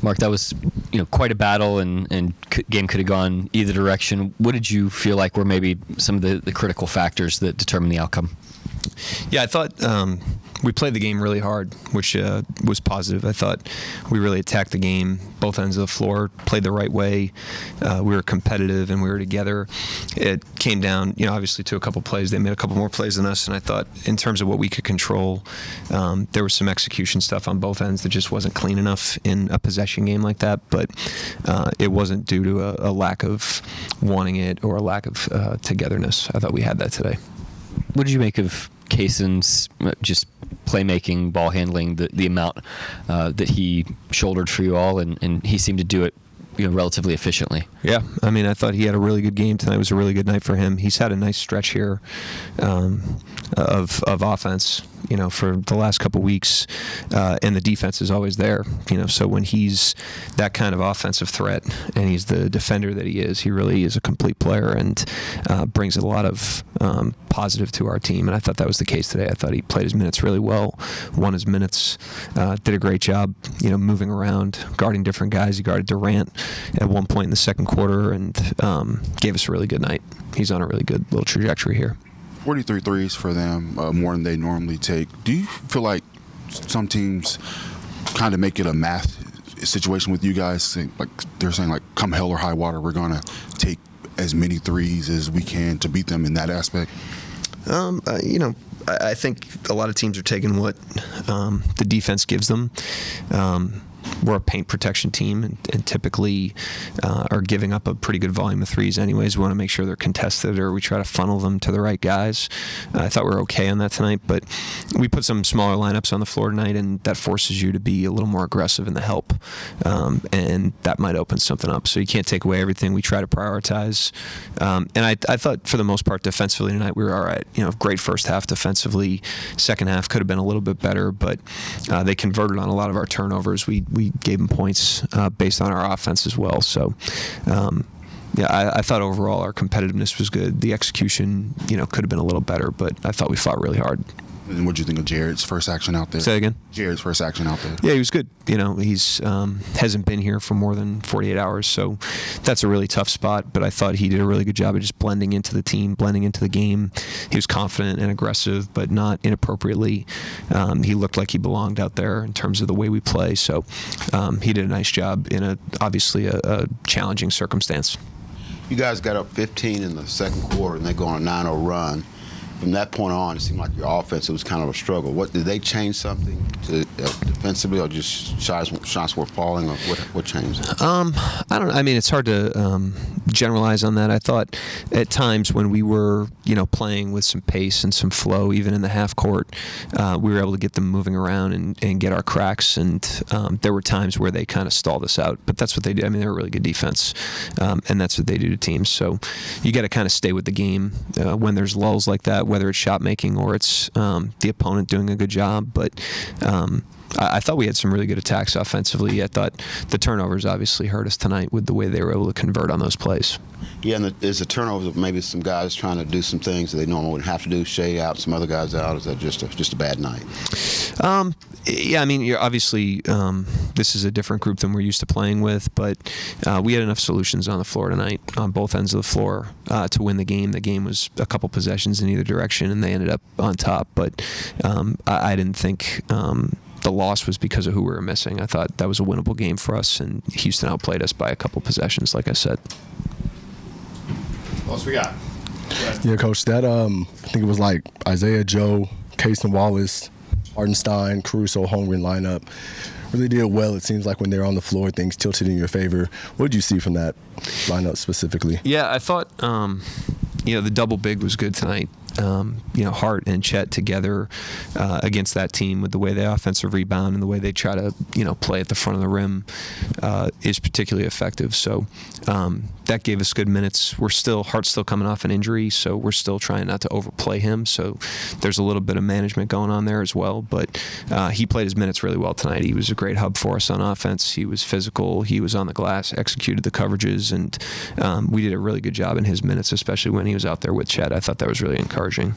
Mark, that was quite a battle, and game could have gone either direction. What did you feel like were maybe some of the critical factors that determined the outcome? Yeah, I thought we played the game really hard, which was positive. I thought we really attacked the game, both ends of the floor, played the right way. We were competitive and we were together. It came down, obviously to a couple plays. They made a couple more plays than us, and I thought in terms of what we could control, there was some execution stuff on both ends that just wasn't clean enough in a possession game like that. But it wasn't due to a lack of wanting it or a lack of togetherness. I thought we had that today. What did you make of Kasen's just playmaking, ball handling, the amount that he shouldered for you all, and he seemed to do it relatively efficiently? Yeah, I mean, I thought he had a really good game tonight. It was a really good night for him. He's had a nice stretch here of offense, for the last couple weeks, and the defense is always there. So when he's that kind of offensive threat and he's the defender that he is, he really is a complete player and brings a lot of positive to our team. And I thought that was the case today. I thought he played his minutes really well, won his minutes, did a great job, moving around, guarding different guys. He guarded Durant at one point in the second quarter and gave us a really good night. He's on a really good little trajectory here. 43 threes for them, more than they normally take. Do you feel like some teams kind of make it a math situation with you guys? Like they're saying, like, come hell or high water, we're going to take as many threes as we can to beat them in that aspect? I think a lot of teams are taking what the defense gives them. We're a paint protection team and typically are giving up a pretty good volume of threes anyways. We want to make sure they're contested, or we try to funnel them to the right guys. I thought we were okay on that tonight, but we put some smaller lineups on the floor tonight, and that forces you to be a little more aggressive in the help, and that might open something up. So you can't take away everything. We try to prioritize. And I thought for the most part defensively tonight we were all right. Great first half defensively. Second half could have been a little bit better, but they converted on a lot of our turnovers. We gave them points based on our offense as well. So, I thought overall our competitiveness was good. The execution, could have been a little better, but I thought we fought really hard. And what did you think of Jared's first action out there? Say again? Jared's first action out there. Yeah, he was good. He's hasn't been here for more than 48 hours, so that's a really tough spot. But I thought he did a really good job of just blending into the team, blending into the game. He was confident and aggressive, but not inappropriately. He looked like he belonged out there in terms of the way we play. So he did a nice job in obviously a challenging circumstance. You guys got up 15 in the second quarter, and they go on a 9-0 run. From that point on, it seemed like your offense, it was kind of a struggle. What did they change something to defensively, or just shots were falling, or what changed? I don't know. I mean, it's hard to generalize on that. I thought at times when we were, playing with some pace and some flow, even in the half court, we were able to get them moving around and get our cracks. And there were times where they kind of stalled us out. But that's what they do. I mean, they're a really good defense, and that's what they do to teams. So you got to kind of stay with the game when there's lulls like that, whether it's shot making or it's the opponent doing a good job. But I thought we had some really good attacks offensively. I thought the turnovers obviously hurt us tonight with the way they were able to convert on those plays. Yeah, and there's the turnovers of maybe some guys trying to do some things that they normally wouldn't have to do, Shea out, some other guys out. Is that just a bad night? Yeah, I mean, you're obviously this is a different group than we're used to playing with, but we had enough solutions on the floor tonight on both ends of the floor to win the game. The game was a couple possessions in either direction, and they ended up on top. But I didn't think the loss was because of who we were missing. I thought that was a winnable game for us, and Houston outplayed us by a couple possessions, like I said. What else we got? Yeah, Coach, that I think it was like Isaiah Joe, Kase Wallace, Hartenstein, Caruso, Holmgren lineup. Really did well. It seems like when they're on the floor, things tilted in your favor. What did you see from that lineup specifically? Yeah, I thought the double big was good tonight. Hart and Chet together against that team with the way they offensive rebound and the way they try to, play at the front of the rim is particularly effective. So that gave us good minutes. Hart's still coming off an injury, so we're still trying not to overplay him. So there's a little bit of management going on there as well. But he played his minutes really well tonight. He was a great hub for us on offense. He was physical. He was on the glass, executed the coverages, and we did a really good job in his minutes, especially when he was out there with Chet. I thought that was really encouraging. encouraging.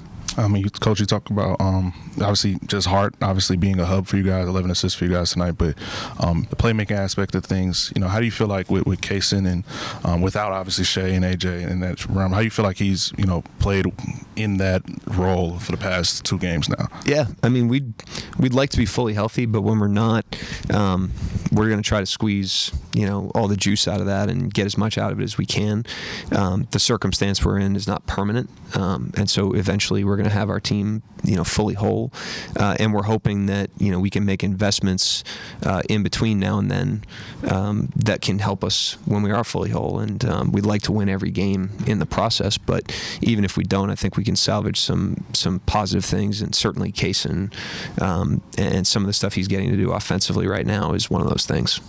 Coach, you talk about obviously just Hart, obviously being a hub for you guys, 11 assists for you guys tonight, but the playmaking aspect of things, how do you feel like with Kase and without obviously Shea and AJ in that realm, how do you feel like he's played in that role for the past 2 games now? Yeah, I mean we'd like to be fully healthy, but when we're not, we're going to try to squeeze all the juice out of that and get as much out of it as we can. The circumstance we're in is not permanent, and so eventually we're going to have our team fully whole, and we're hoping that we can make investments in between now and then that can help us when we are fully whole, and we'd like to win every game in the process, but even if we don't, I think we can salvage some positive things, and certainly Kase and some of the stuff he's getting to do offensively right now is one of those things.